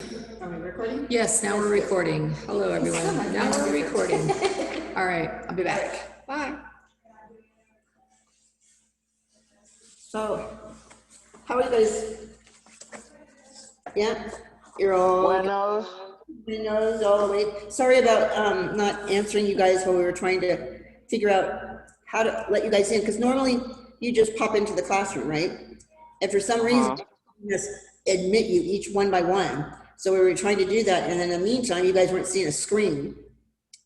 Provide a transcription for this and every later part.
Are we recording? Yes, now we're recording. Hello, everyone. Now we're recording. All right, I'll be back. Bye. So, how are you guys? Yeah, you're all Buenos. Buenos, all the way. Sorry about not answering you guys while we were trying to figure out how to let you guys in, because normally you just pop into the classroom, right? And for some reason, we just admit you each one by one. So we were trying to do that, and in the meantime, you guys weren't seeing a screen.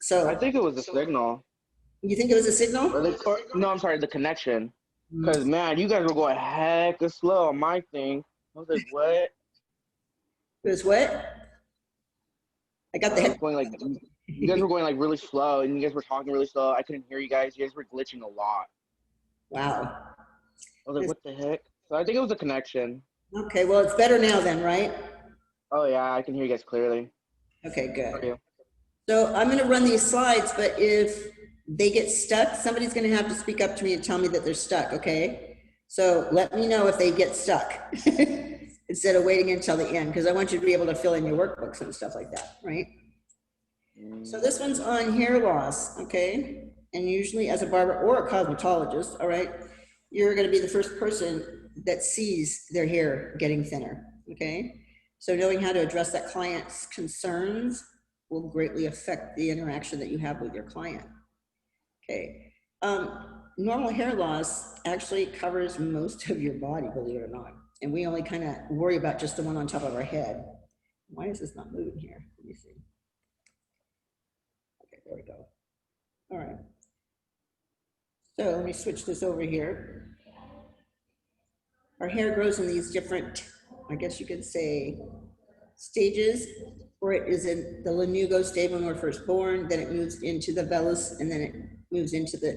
So I think it was a signal. you think it was a signal? No, I'm sorry, the connection. Because, man, you guys were going hecka slow on my thing. I was like, what? It was what? I got the I was head. going like, you guys were going like really slow, and you guys were talking really slow. I couldn't hear you guys. You guys were glitching a lot. Wow. I was like, what the heck? So I think it was a connection. Okay, well, it's better now then, right? Oh, yeah, I can hear you guys clearly. Okay, good. Okay. So I'm gonna run these slides, but if they get stuck, somebody's gonna have to speak up to me and tell me that they're stuck, okay? So let me know if they get stuck instead of waiting until the end, because I want you to be able to fill in your workbooks and stuff like that, right? So this one's on hair loss, okay? And usually as a barber or a cosmetologist, all right, you're gonna be the first person that sees their hair getting thinner, okay? So knowing how to address that client's concerns will greatly affect the interaction that you have with your client. Okay, normal hair loss actually covers most of your body, believe it or not. And we only kind of worry about just the one on top of our head. Why is this not moving here? Let me see. Okay, there we go. All right. So let me switch this over here. Our hair grows in these different, I guess you could say, stages, where it is in the lanugo stage when we're first born, then it moves into the vellus, and then it moves into the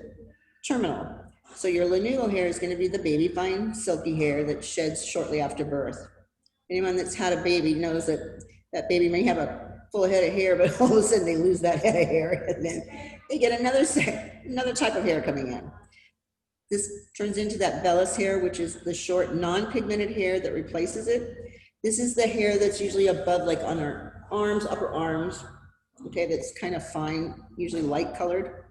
terminal. So your lanugo hair is going to be the baby fine, silky hair that sheds shortly after birth. Anyone that's had a baby knows that that baby may have a full head of hair, but all of a sudden they lose that head of hair, and then they get another type of hair coming in. This turns into that vellus hair, which is the short non-pigmented hair that replaces it. This is the hair that's usually above, like on our arms, upper arms, okay, that's kind of fine, usually light colored.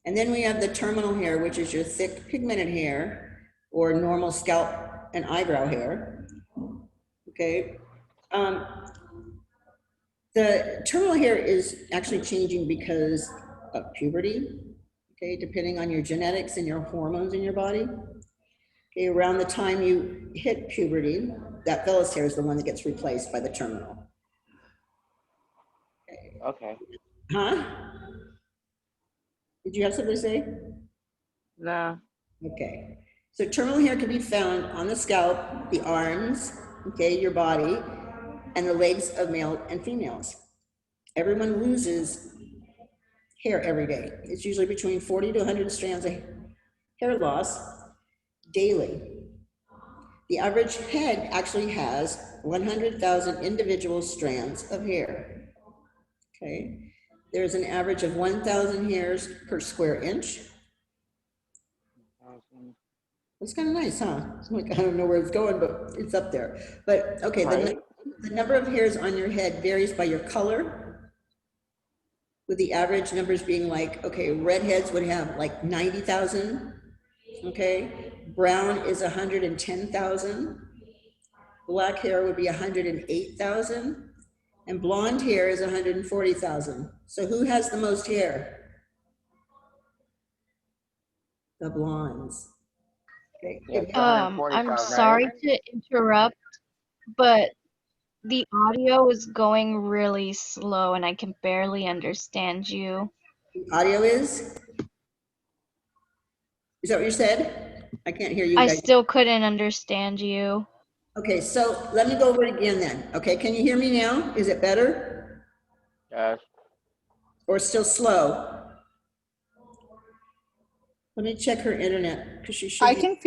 And then we have the terminal hair, which is your thick pigmented hair or normal scalp and eyebrow hair, okay. The terminal hair is actually changing because of puberty, okay, depending on your genetics and your hormones in your body. Okay, around the time you hit puberty, that vellus hair is the one that gets replaced by the terminal. Okay. Huh? Did you have something to say? Nah. Okay. So terminal hair can be found on the scalp, the arms, okay, your body, and the legs of male and females. Everyone loses hair every day. It's usually between 40 to 100 strands of hair loss daily. The average head actually has 100,000 individual strands of hair. Okay, there's an average of 1,000 hairs per square inch. That's kind of nice, huh? Like, I don't know where it's going, but it's up there. But okay, Right. the number of hairs on your head varies by your color, with the average numbers being like, okay, redheads would have like 90,000, okay? Brown is 110,000. Black hair would be 108,000, and blonde hair is 140,000. So who has the most hair? The blondes. Okay. Yeah, I'm sorry to interrupt, but the audio is going really slow and I can barely understand you. The audio is? Is that what you said? I can't hear you I guys. still couldn't understand you. Okay, so let me go over it again then. Okay, can you hear me now? Is it better? Yes. Or still slow? Let me check her internet, because she should I can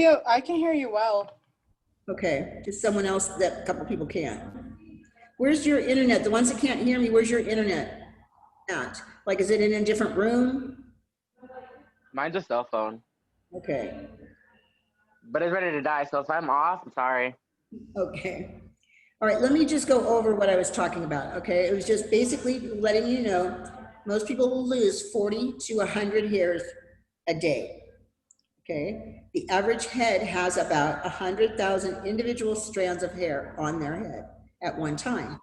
hear you well. Okay, just someone else that a couple people can't. Where's your internet? The ones that can't hear me, where's your internet at? Like, is it in a different room? Mine's a cell phone. Okay, But it's ready to die, so if I'm off, I'm sorry. okay. All right, let me just go over what I was talking about, okay? It was just basically letting you know, most people will lose 40 to 100 hairs a day, okay? The average head has about 100,000 individual strands of hair on their head at one time.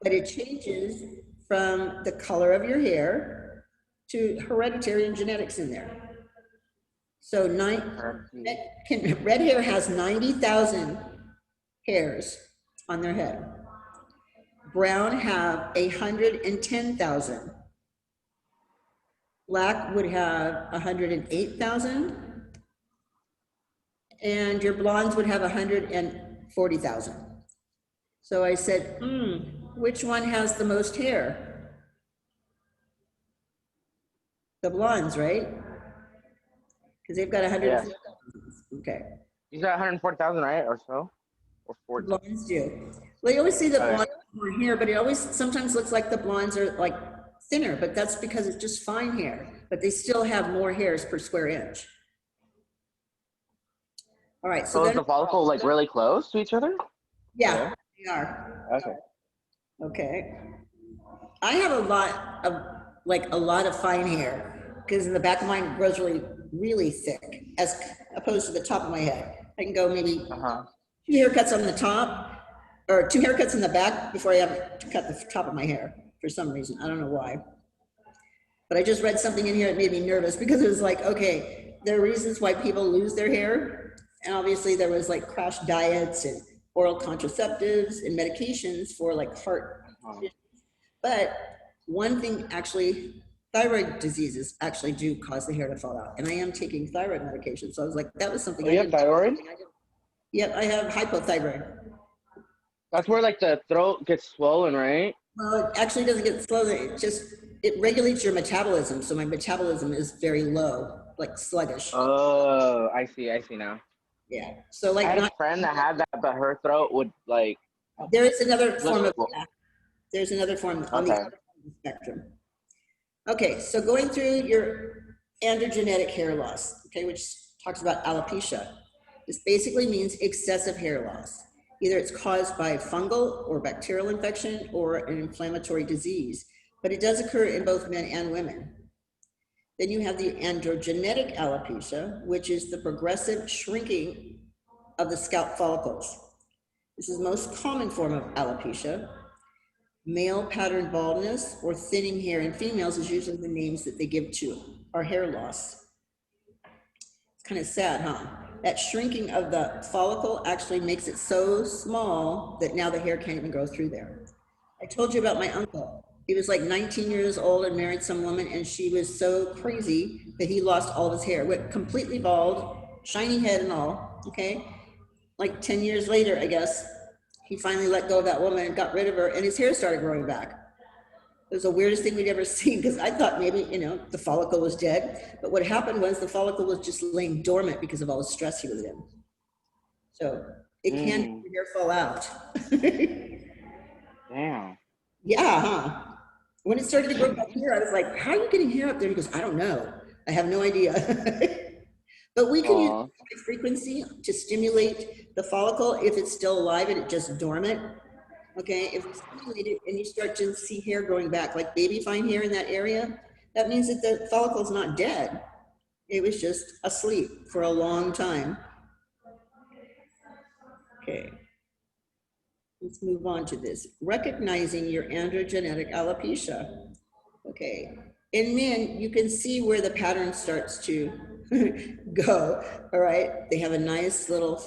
But it changes from the color of your hair to hereditary and genetics in there. So red hair has 90,000 hairs on their head. Brown have 110,000. Black would have 108,000. And your blondes would have 140,000. So I said, which one has the most hair? The blondes, right? Because they've got 140,000. Yeah. Okay. You got 140,000, right, or so, or 40? Blondes do. Well, you always see that blondes have more hair, but it always sometimes looks like the blondes are like thinner, but that's because it's just fine hair, but they still have more hairs per square inch. All right, so So is then, the follicle like really close to each other? yeah, they are. Okay. Okay. I have a lot of fine hair because in the back of mine grows really thick as opposed to the top of my head. I can go maybe 2 haircuts on the top or 2 haircuts in the back before I have to cut the top of my hair for some reason. I don't know why. But I just read something in here that made me nervous because it was like, okay, there are reasons why people lose their hair. And obviously there was like crash diets and oral contraceptives and medications for like heart. But one thing actually, thyroid diseases actually do cause the hair to fall out. And I am taking thyroid medication. So I was like, that was something. Oh, you have thyroid? Yep, I have hypothyroid. That's where like the throat gets swollen, right? Well, it actually doesn't get swollen. It regulates your metabolism. So my metabolism is very low, like sluggish. Oh, I see now. Yeah. So like I had a friend that had that, but her throat would like. There is another form of that. There's another form on the other end of the spectrum. Okay, so going through your androgenetic hair loss, okay, which talks about alopecia. This basically means excessive hair loss. Either it's caused by fungal or bacterial infection or an inflammatory disease, but it does occur in both men and women. Then you have the androgenetic alopecia, which is the progressive shrinking of the scalp follicles. This is the most common form of alopecia. Male pattern baldness or thinning hair in females is usually the names that they give to our hair loss. It's kind of sad, huh? That shrinking of the follicle actually makes it so small that now the hair can't even grow through there. I told you about my uncle. He was like 19 years old and married some woman, and she was so crazy that he lost all of his hair, went completely bald, shiny head and all, okay? Like 10 years later, I guess, he finally let go of that woman and got rid of her, and his hair started growing back. It was the weirdest thing we'd ever seen, because I thought maybe, the follicle was dead, but what happened was the follicle was just laying dormant because of all the stress he was in. So it can make your hair fall out. Damn. Yeah, huh? When it started to grow back here, I was like, how are you getting hair up there? He goes, I don't know. I have no idea. But we can use high frequency to stimulate the follicle if it's still alive and it's just dormant. Okay, if it's stimulated and you start to see hair growing back, like baby fine hair in that area, that means that the follicle's not dead. It was just asleep for a long time. Okay. Let's move on to this. Recognizing your androgenetic alopecia. Okay. In men, you can see where the pattern starts to go. All right. They have a nice little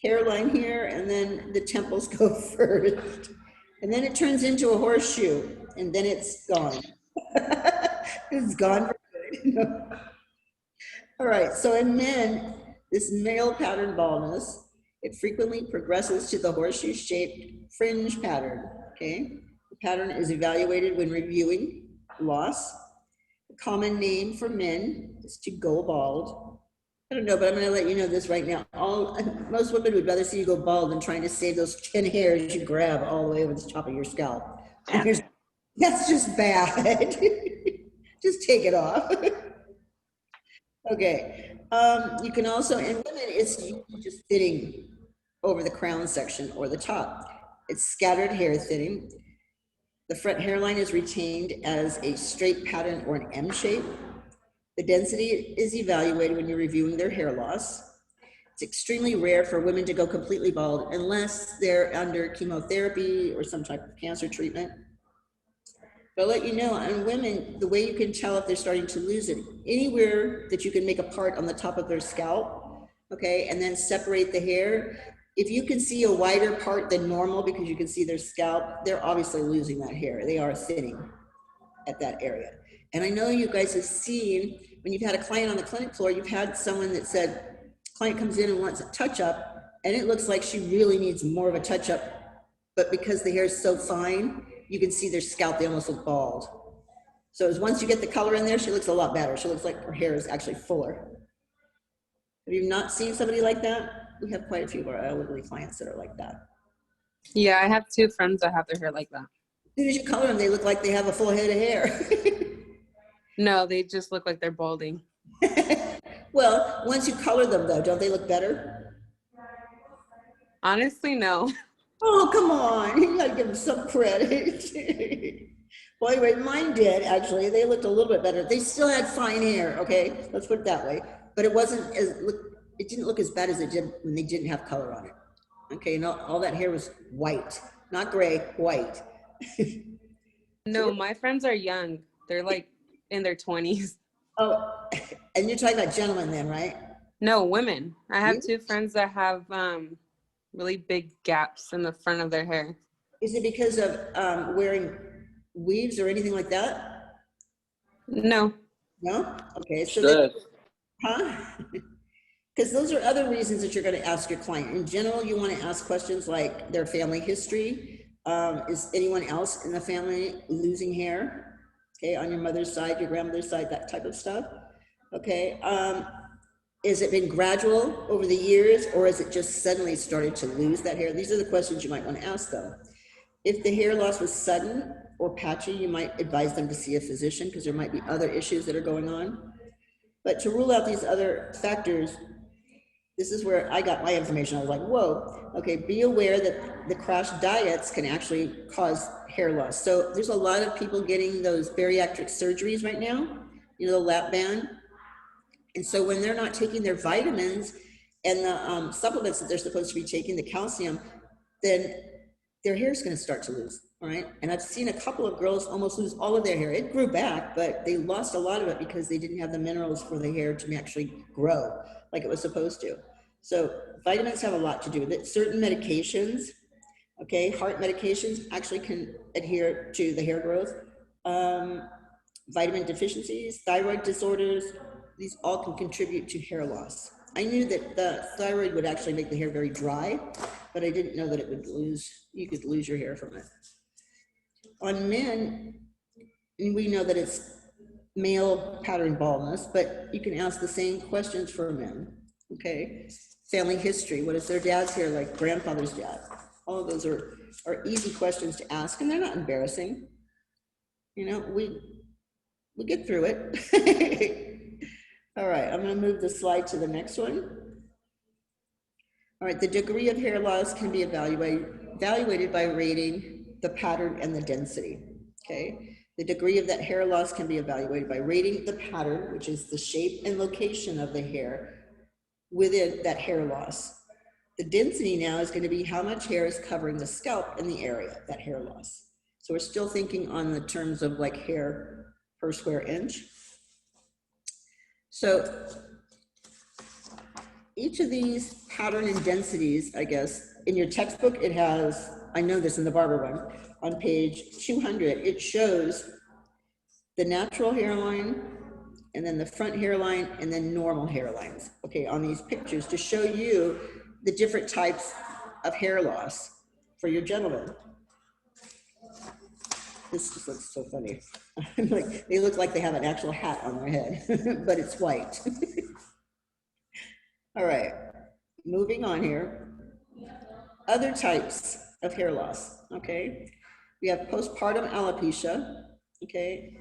hairline here, and then the temples go first. And then it turns into a horseshoe, and then it's gone. It's gone for good. All right. So in men, this male pattern baldness, it frequently progresses to the horseshoe-shaped fringe pattern, okay? The pattern is evaluated when reviewing loss. The common name for men is to go bald. I don't know, but I'm gonna let you know this right now. Most women would rather see you go bald than trying to save those 10 hairs you grab all the way over the top of your scalp. That's just bad. Just take it off. Okay. You can also, in women, it's just thinning over the crown section or the top. It's scattered hair thinning. The front hairline is retained as a straight pattern or an M shape. The density is evaluated when you're reviewing their hair loss. It's extremely rare for women to go completely bald unless they're under chemotherapy or some type of cancer treatment. But I'll let you know, on women, the way you can tell if they're starting to lose it, anywhere that you can make a part on the top of their scalp, okay, and then separate the hair. If you can see a wider part than normal because you can see their scalp, they're obviously losing that hair. They are thinning at that area. And I know you guys have seen, when you've had a client on the clinic floor, you've had someone that said, client comes in and wants a touch-up, and it looks like she really needs more of a touch-up, but because the hair is so fine, you can see their scalp, they almost look bald. So as once you get the color in there, she looks a lot better. She looks like her hair is actually fuller. Have you not seen somebody like that? We have quite a few of our elderly clients that are like that. Yeah, I have two friends that have their hair like that. As soon as you color them, they look like they have a full head of hair. No, they just look like they're balding. Well, once you color them though, don't they look better? Honestly, no. Oh, come on, you gotta give them some credit. Well, anyway, mine did, actually. They looked a little bit better. They still had fine hair, okay? Let's put it that way. But it wasn't as, it didn't look as bad as it did when they didn't have color on it. Okay, and all that hair was white, not gray, white. No, my friends are young. They're like in their 20s. Oh, and you're talking about gentlemen then, right? No, women. I have Really? two friends that have really big gaps in the front of their hair. Is it because of wearing weaves or anything like that? No. No? Okay, so Good. huh? Because those are other reasons that you're going to ask your client. In general, you want to ask questions like their family history. Is anyone else in the family losing hair? Okay, on your mother's side, your grandmother's side, that type of stuff. Okay, has it been gradual over the years, or has it just suddenly started to lose that hair? These are the questions you might want to ask them. If the hair loss was sudden or patchy, you might advise them to see a physician because there might be other issues that are going on. But to rule out these other factors, this is where I got my information. I was like, whoa, okay, be aware that the crash diets can actually cause hair loss. So there's a lot of people getting those bariatric surgeries right now, you know, the lap band. And so when they're not taking their vitamins and the supplements that they're supposed to be taking, the calcium, then their hair is going to start to lose, all right? And I've seen a couple of girls almost lose all of their hair. It grew back, but they lost a lot of it because they didn't have the minerals for the hair to actually grow like it was supposed to. So vitamins have a lot to do with it. Certain medications, okay, heart medications actually can adhere to the hair growth. Vitamin deficiencies, thyroid disorders, these all can contribute to hair loss. I knew that the thyroid would actually make the hair very dry, but I didn't know that it would you could lose your hair from it. On men, and we know that it's male pattern baldness, but you can ask the same questions for men, okay? Family history, what is their dad's hair like, grandfather's dad? All of those are easy questions to ask, and they're not embarrassing. You know, we get through it. All right, I'm gonna move the slide to the next one. All right, the degree of hair loss can be evaluated by rating the pattern and the density, okay? The degree of that hair loss can be evaluated by rating the pattern, which is the shape and location of the hair within that hair loss. The density now is gonna be how much hair is covering the scalp in the area, that hair loss. So we're still thinking on the terms of like hair per square inch. So each of these pattern and densities, I guess, in your textbook, it has, I know this in the barber one, on page 200, it shows the natural hairline, and then the front hairline, and then normal hairlines, okay, on these pictures to show you the different types of hair loss for your gentlemen. This just looks so funny. Like, they look like they have an actual hat on their head, but it's white. All right, moving on here. Other types of hair loss, okay? We have postpartum alopecia, okay?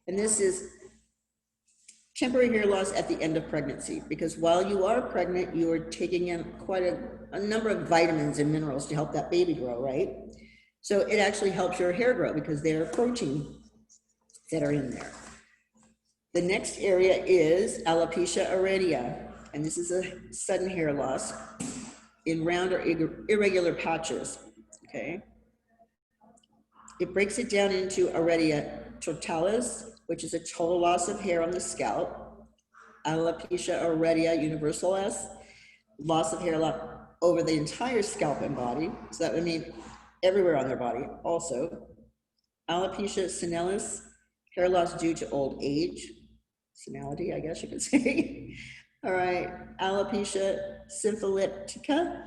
And this is temporary hair loss at the end of pregnancy, because while you are pregnant, you are taking in quite a number of vitamins and minerals to help that baby grow, right? So it actually helps your hair grow because there are proteins that are in there. The next area is Alopecia Area, and this is a sudden hair loss in round or irregular patches, okay? It breaks it down into Area totalis, which is a total loss of hair on the scalp. Alopecia Area universalis, loss of hair over the entire scalp and body. So that would mean everywhere on their body also. Alopecia senilis, hair loss due to old age. Senility, I guess you could say. All right, alopecia syphilitica,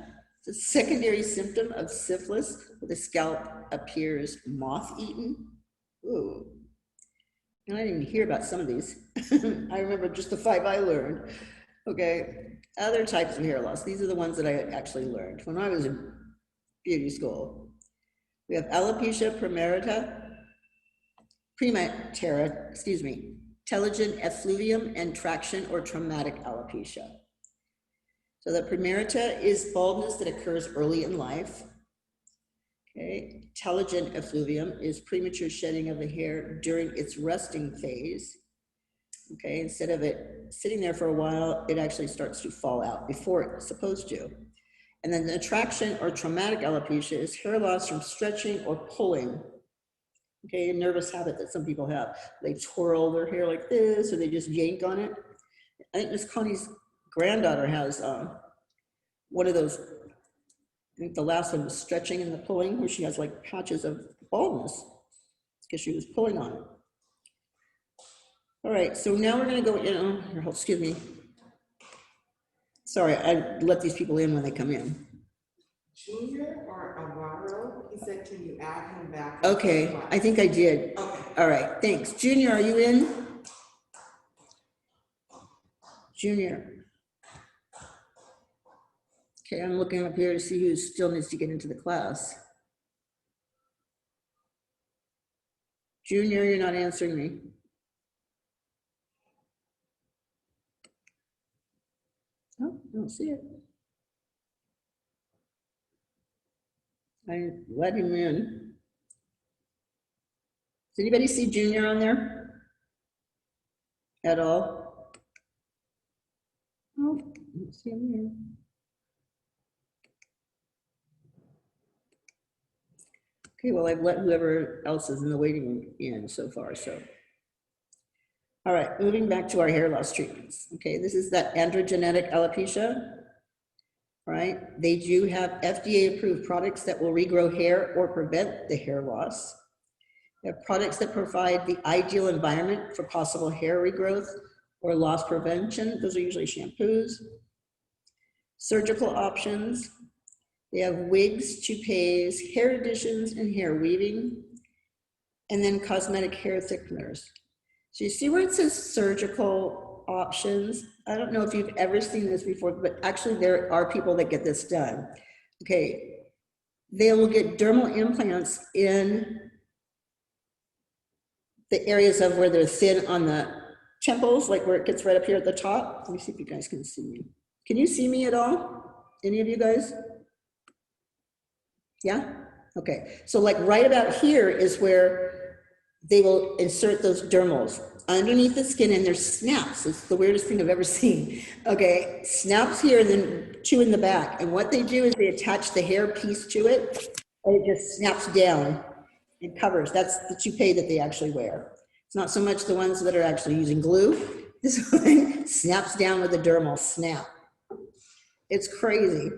the secondary symptom of syphilis, where the scalp appears moth-eaten. Ooh, and I didn't even hear about some of these. I remember just the 5 I learned. Okay, other types of hair loss. These are the ones that I actually learned when I was in beauty school. We have alopecia prematera, excuse me, telogen effluvium and traction or traumatic alopecia. So the prematera is baldness that occurs early in life. Okay, telogen effluvium is premature shedding of the hair during its resting phase. Okay, instead of it sitting there for a while, it actually starts to fall out before it's supposed to. And then the traction or traumatic alopecia is hair loss from stretching or pulling. Okay, a nervous habit that some people have. They twirl their hair like this, or they just yank on it. I think Miss Connie's granddaughter has one of those. I think the last one was stretching and the pulling, where she has like patches of baldness because she was pulling on it. All right, so now we're going to go, excuse me. Sorry, I let these people in when they come in. Junior or Alvaro, he said, can you add him back? Okay, I think I did. Okay. All right, thanks. Junior, are you in? Junior. Okay, I'm looking up here to see who still needs to get into the class. Junior, you're not answering me. Oh, I don't see it. I let him in. Does anybody see Junior on there at all? Oh, I don't see him here. Okay, well, I've let whoever else is in the waiting room in so far, so. All right, moving back to our hair loss treatments. Okay, this is that androgenetic alopecia, right? They do have FDA-approved products that will regrow hair or prevent the hair loss. They have products that provide the ideal environment for possible hair regrowth or loss prevention. Those are usually shampoos. Surgical options. They have wigs, toupees, hair additions, and hair weaving, and then cosmetic hair thickeners. So you see where it says surgical options? I don't know if you've ever seen this before, but actually there are people that get this done. Okay, they will get dermal implants in the areas of where they're thin on the temples, like where it gets right up here at the top. Let me see if you guys can see me. Can you see me at all? Any of you guys? Yeah? Okay, so like right about here is where they will insert those dermals underneath the skin, and there's snaps. It's the weirdest thing I've ever seen. Okay, snaps here and then 2 in the back. And what they do is they attach the hair piece to it, and it just snaps down and covers. That's the toupee that they actually wear. It's not so much the ones that are actually using glue. This one snaps down with a dermal snap. It's crazy.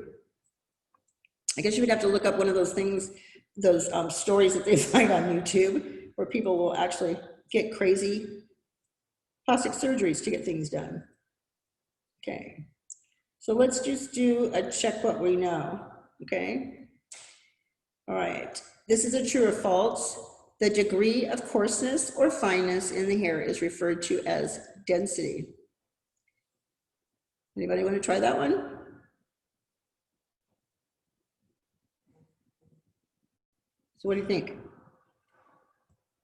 I guess you would have to look up one of those things, those stories that they find on YouTube, where people will actually get crazy plastic surgeries to get things done. Okay, so let's just do a check what we know, okay? All right, this is a true or false. The degree of coarseness or fineness in the hair is referred to as density. Anybody want to try that one? So what do you think?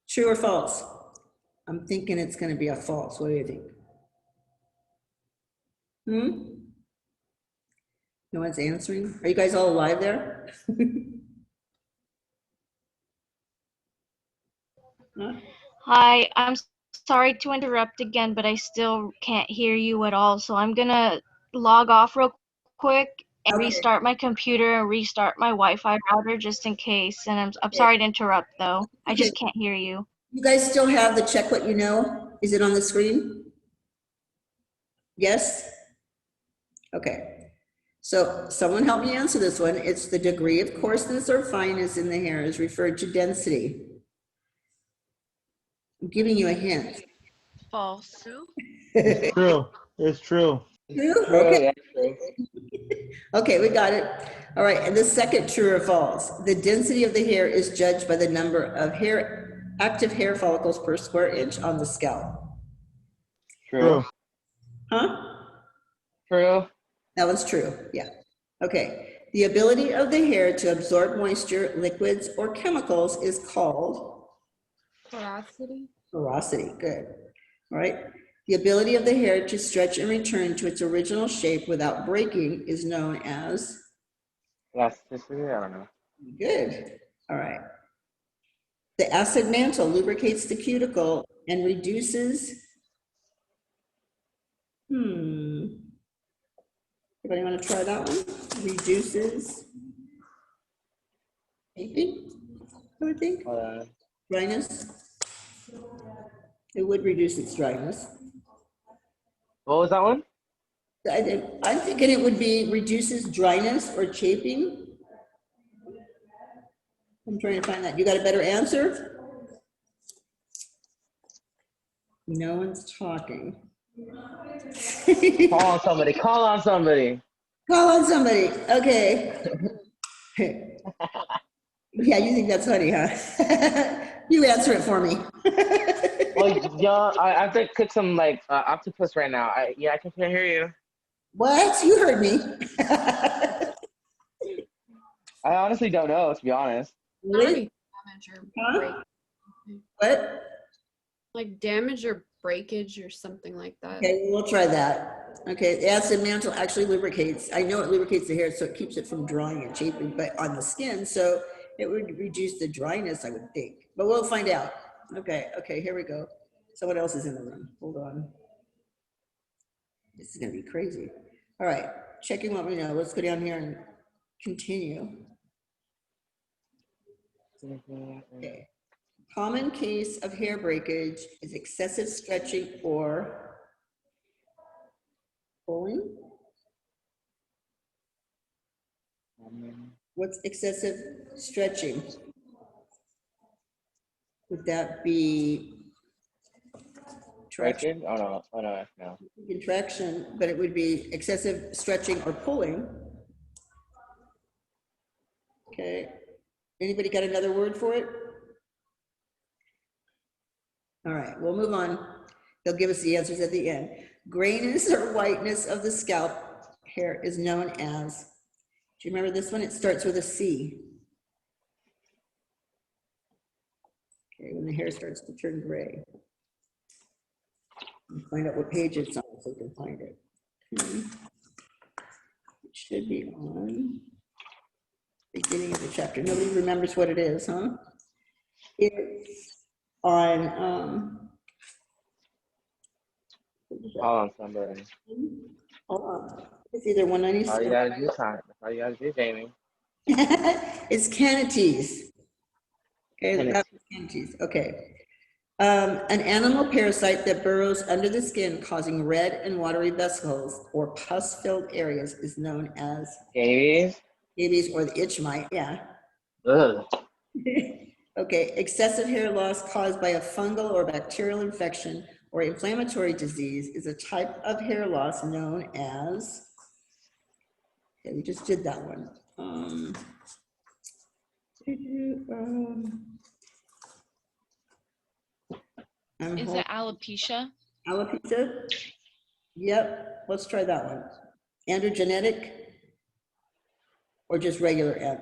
True or false? I'm thinking it's going to be a false. What do you think? Hmm? No one's answering? Are you guys all alive there? Huh? Hi, I'm sorry to interrupt again, but I still can't hear you at all. So I'm gonna log off real quick and Okay. restart my computer and restart my Wi-Fi router just in case. And I'm sorry to interrupt though. I Okay. just can't hear you. You guys still have the check what you know? Is it on the screen? Yes? Okay. So someone help me answer this one. It's the degree of coarseness or fineness in the hair is referred to density. I'm giving you a hint. False. True. It's true. True? True, Okay. that's true. Okay, we got it. All right, and the second, true or false? The density of the hair is judged by the number of active hair follicles per square inch on the scalp. True. Huh? True. That was true, yeah. Okay, the ability of the hair to absorb moisture, liquids, or chemicals is called? Porosity. Porosity, good. All right, the ability of the hair to stretch and return to its original shape without breaking is known as? Elasticity, I don't know. Good, all right. The acid mantle lubricates the cuticle and reduces, anybody want to try that one? Reduces, maybe, I would think, dryness. It would reduce its dryness. What was that one? I'm thinking it would be reduces dryness or chafing. I'm trying to find that. You got a better answer? No one's talking. Call on somebody. Call on somebody. Call on somebody. Okay. Yeah, you think that's funny, huh? You answer it for me. Well, yeah, I have to cook some like octopus right now. I can hear you. What? You heard me. I honestly don't know, to be honest. Really? Damage or Huh? break, What? like damage or breakage or something like that. Okay, we'll try that. Okay, the acid mantle actually lubricates. I know it lubricates the hair, so it keeps it from drying and chafing, but on the skin, so it would reduce the dryness, I would think. But we'll find out. Okay, here we go. Someone else is in the room. Hold on. This is gonna be crazy. All right, checking what we know. Let's go down here and continue. Okay. Common case of hair breakage is excessive stretching or pulling. What's excessive stretching? Would that be traction? Oh no. Contraction, but it would be excessive stretching or pulling. Okay. Anybody got another word for it? All right, we'll move on. They'll give us the answers at the end. Grayness or whiteness of the scalp hair is known as, do you remember this one? It starts with a C. Okay, when the hair starts to turn gray. Find out what page it's on so we can find it. Okay. It should be on the beginning of the chapter. Nobody remembers what it is, huh? It's on, Call on somebody. hold on. It's either All you 197. gotta do, time. That's all you gotta do, Jamie. It's canatees. Okay, that's canatees. Okay. An animal parasite that burrows under the skin, causing red and watery vesicles or pus-filled areas, is known as Scabies? scabies or the itch mite. Yeah. Ugh. Okay. Excessive hair loss caused by a fungal or bacterial infection or inflammatory disease is a type of hair loss known as. Okay, we just did that one. Is it alopecia? Alopecia? Yep, let's try that one. Androgenetic or just regular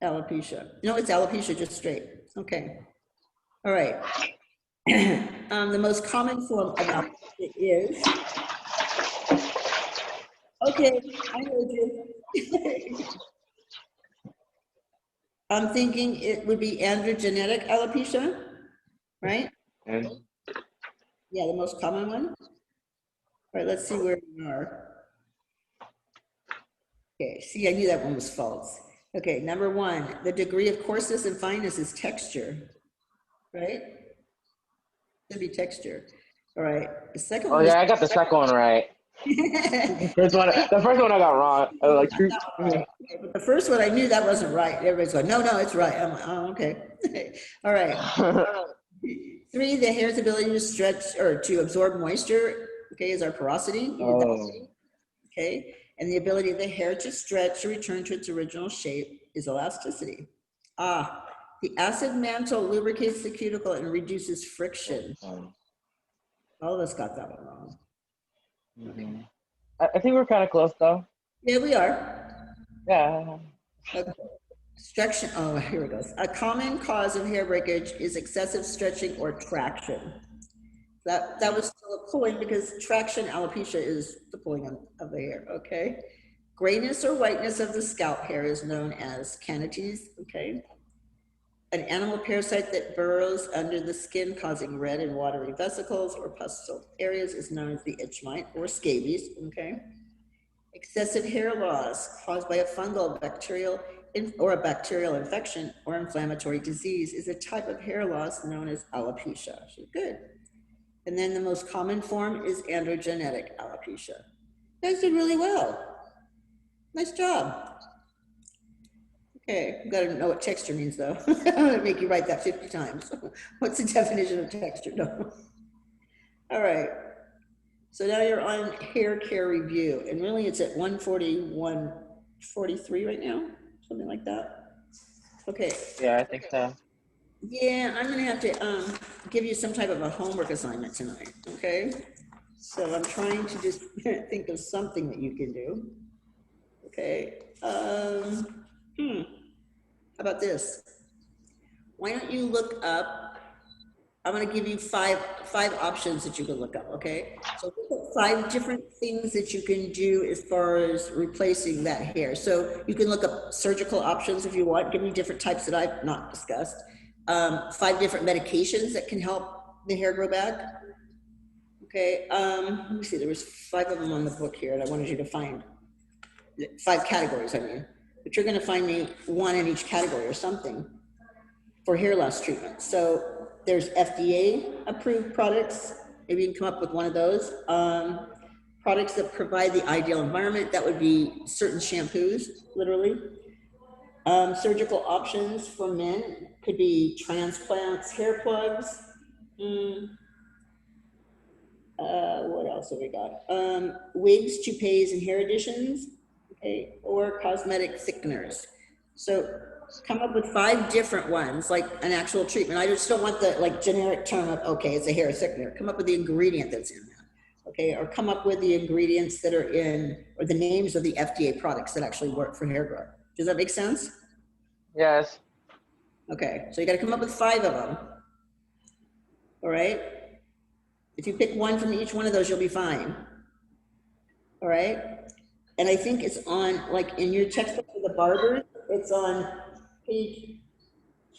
alopecia? No, it's alopecia, just straight. Okay. All right. The most common form of alopecia is Okay, I heard you. I'm thinking it would be androgenetic alopecia, right? And Yeah, the most common one. All right, let's see where we are. Okay, see, I knew that one was false. Okay, number one, the degree of coarseness and fineness is texture, right? Should be texture. All right, the second oh one is. yeah, I got the second one right. The first one I got wrong. I was like, Right. But the first one, I knew that wasn't right. Everybody's going, no, no, it's right. I'm like, oh, okay. All right. 3, the hair's ability to stretch or to absorb moisture, okay, is our porosity. oh. Okay, and the ability of the hair to stretch to return to its original shape is elasticity. Ah, the acid mantle lubricates the cuticle and reduces friction. All of us got that one wrong. Mhm. I think we're kind of close though. Yeah, we are. Yeah. Okay. Stretching, oh, here it goes. A common cause of hair breakage is excessive stretching or traction. That was still a pulling because traction alopecia is the pulling of the hair, okay? Grayness or whiteness of the scalp hair is known as canites, okay? An animal parasite that burrows under the skin causing red and watery vesicles or pustule areas is known as the itch mite or scabies, okay? Excessive hair loss caused by a fungal, bacterial, or a bacterial infection or inflammatory disease is a type of hair loss known as alopecia. So good. And then the most common form is androgenetic alopecia. You guys did really well. Nice job. Okay, you gotta know what texture means though. I'm gonna make you write that 50 times. What's the definition of texture? No. All right. So now you're on hair care review, and really it's at 141, 43 right now, something like that. Okay. Yeah, I think so. Yeah, I'm gonna have to give you some type of a homework assignment tonight, okay? So I'm trying to just think of something that you can do. Okay. How about this? Why don't you look up? I'm going to give you five options that you can look up. Okay. So look at 5 different things that you can do as far as replacing that hair. So you can look up surgical options if you want. Give me different types that I've not discussed. 5 different medications that can help the hair grow back. Okay. Let me see. There was 5 of them on the book here, and I wanted you to find 5 categories. I mean, but you're going to find me 1 in each category or something for hair loss treatment. So there's FDA approved products. Maybe you can come up with one of those. Products that provide the ideal environment. That would be certain shampoos, literally. Surgical options for men could be transplants, hair plugs. What else have we got? Wigs, toupees, and hair additions, okay, or cosmetic thickeners. So come up with 5 different ones, like an actual treatment. I just don't want the like generic term of, okay, it's a hair thickener. Come up with the ingredient that's in that, okay, or come up with the ingredients that are in, or the names of the FDA products that actually work for hair growth. Does that make sense? Yes. Okay, so you got to come up with 5 of them. All right. If you pick one from each one of those, you'll be fine. All right. And I think it's on, like in your textbook for the barbers, it's on page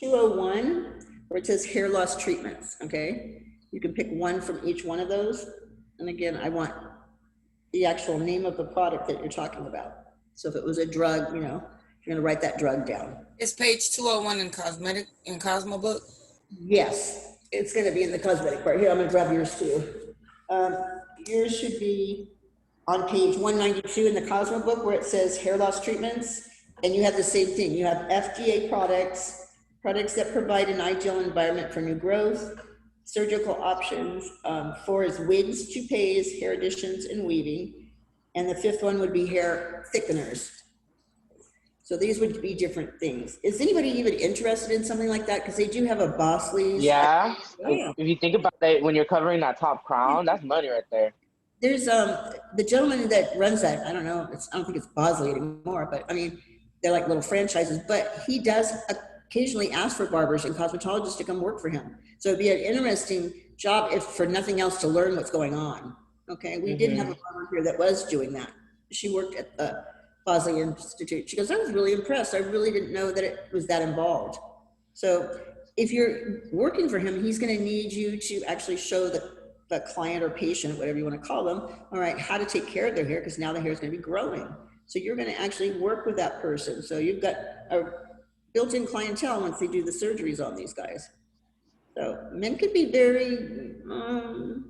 201, where it says hair loss treatments. Okay. You can pick one from each one of those. And again, I want the actual name of the product that you're talking about. So if it was a drug, you know, you're going to write that drug down. It's page 201 in Cosmo book. Yes. It's going to be in the cosmetic part. Here, I'm going to grab yours too. Yours should be on page 192 in the Cosmo book where it says hair loss treatments. And you have the same thing. You have FDA products, products that provide an ideal environment for new growth, surgical options. 4 is wigs, toupees, hair additions, and weaving. And the 5th one would be hair thickeners. So these would be different things. Is anybody even interested in something like that? Because they do have a Bosley's. Yeah. If you think about it, when you're covering that top crown, that's money right there. There's the gentleman that runs that. I don't know. I don't think it's Bosley anymore, but I mean, they're like little franchises. But he does occasionally ask for barbers and cosmetologists to come work for him. So it'd be an interesting job if for nothing else to learn what's going on. Okay, we did have a barber here that was doing that. she worked at the Bosley Institute. She goes, I was really impressed. I really didn't know that it was that involved. So if you're working for him, he's going to need you to actually show the client or patient, whatever you want to call them, all right, how to take care of their hair, because now the hair is going to be growing. So you're going to actually work with that person. So you've got a built-in clientele once they do the surgeries on these guys. So men could be very, well,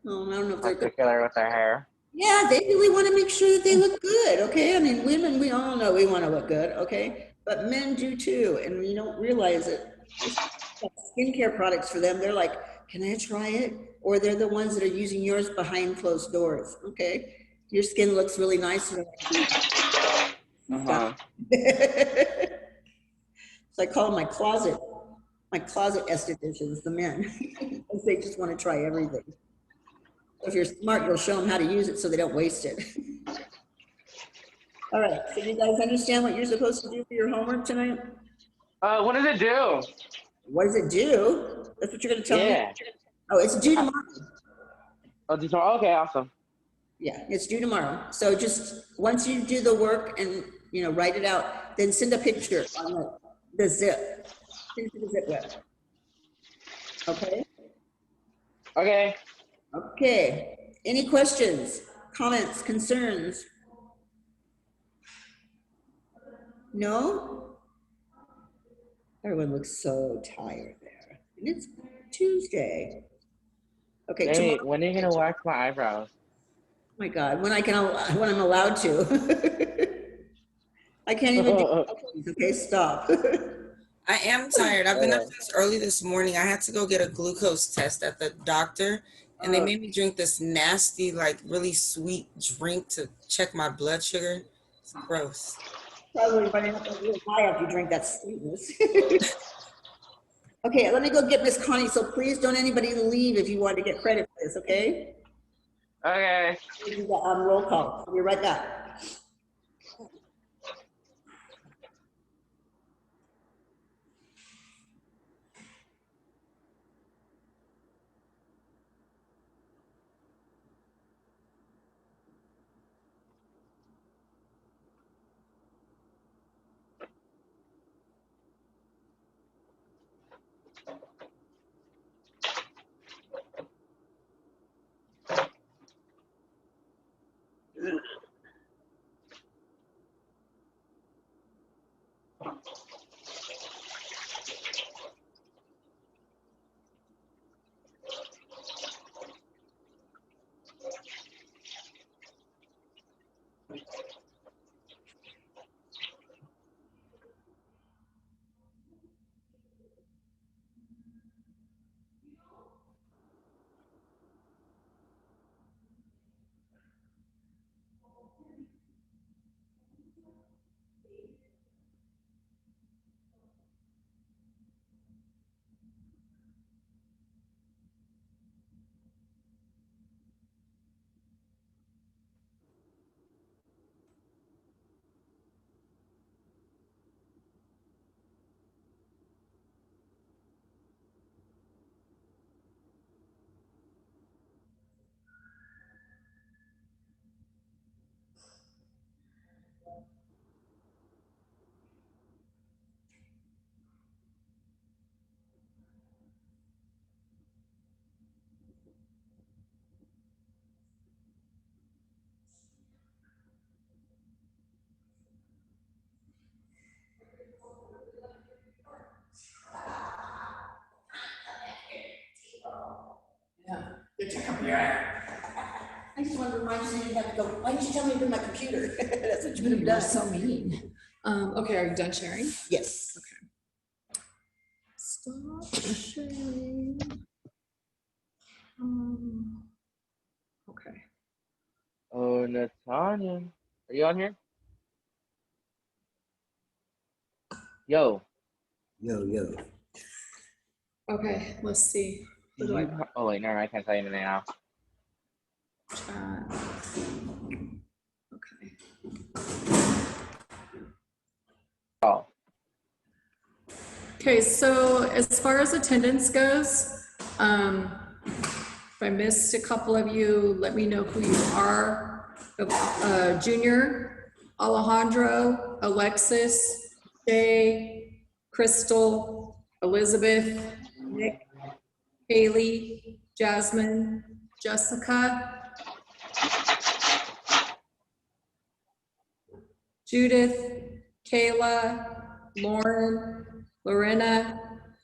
I don't know if they're particular with their hair. yeah, they really want to make sure that they look good, okay? I mean, women, we all know we want to look good, okay? But men do too, and we don't realize it. Skincare products for them, they're like, can I try it? Or they're the ones that are using yours behind closed doors, okay? Your skin looks really nice. Uh-huh. So I call them my closet estheticians, the men, because they just want to try everything. If you're smart, you'll show them how to use it so they don't waste it. All right, so you guys understand what you're supposed to do for your homework tonight? What does it do? What does it do? That's what you're gonna tell me? Oh, it's due tomorrow. Oh, tomorrow? Okay, awesome. Yeah, it's due tomorrow. So just, once you do the work and, you know, write it out, then send a picture on the zip. Send it to the zip web. Okay? Okay. Okay, any questions, comments, concerns? No? Everyone looks so tired there. And it's Tuesday. Okay, Hey, tomorrow. when are you gonna wax my eyebrows? Oh my God, when I'm allowed to. I can't even do it. Okay, stop. I am tired. I've been up since early this morning. I had to go get a glucose test at the doctor, and they made me drink this nasty, like really sweet drink to check my blood sugar. It's gross. Probably running up a little high after you drink that sweetness. Okay, let me go get Miss Connie, so please don't anybody leave if you want to get credit for this, okay? Okay. Roll call. I'll be right back. I just wanted to remind you, so you didn't have to go, why didn't you tell me to bring my computer? That's what you would have You're done. so mean. Okay, are you done sharing? Yes. Okay. Stop sharing. Okay. Oh, Natanya. Are you on here? Yo. Yo. Okay, let's see. What do I Oh, wait, no, I can't tell you anything now. Okay. Oh. Okay, so as far as attendance goes, if I missed a couple of you, let me know who you are. Junior, Alejandro, Alexis, Shay, Crystal, Elizabeth, Nick, Haley, Jasmine, Jessica, Judith, Kayla, Lauren, Lorena,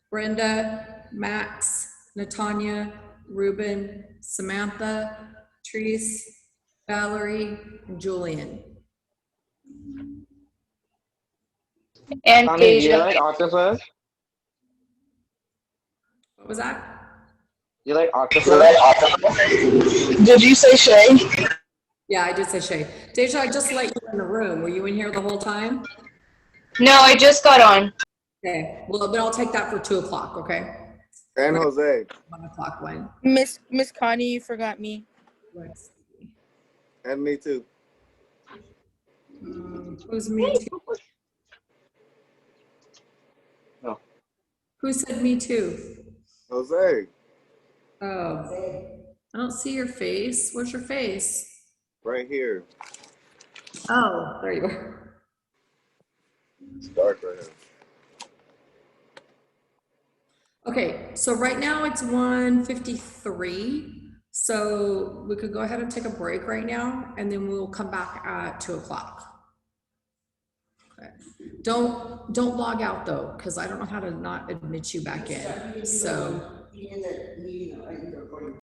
Brenda, Max, Natanya, Ruben, Samantha, Treese, Valerie, and Julian. And Connie, do you Deja. like octopus? What was that? You like octopus? Did you say Shay? Yeah, I did say Shay. Deja, I just let you in the room. Were you in here the whole time? No, I just got on. Okay, well, then I'll take that for 2 o'clock, okay? And Jose. 1 o'clock when? Miss Connie, you forgot me. Let's see. And me too. Who's me too? No. Who said me too? Jose. Oh, I don't see your face. Where's your face? Right here. Oh, there you are. It's dark right here. Okay, so right now it's 1:53. So we could go ahead and take a break right now, and then we'll come back at 2 o'clock. Okay. Don't log out though, because I don't know how to not admit you back in. So. In the meeting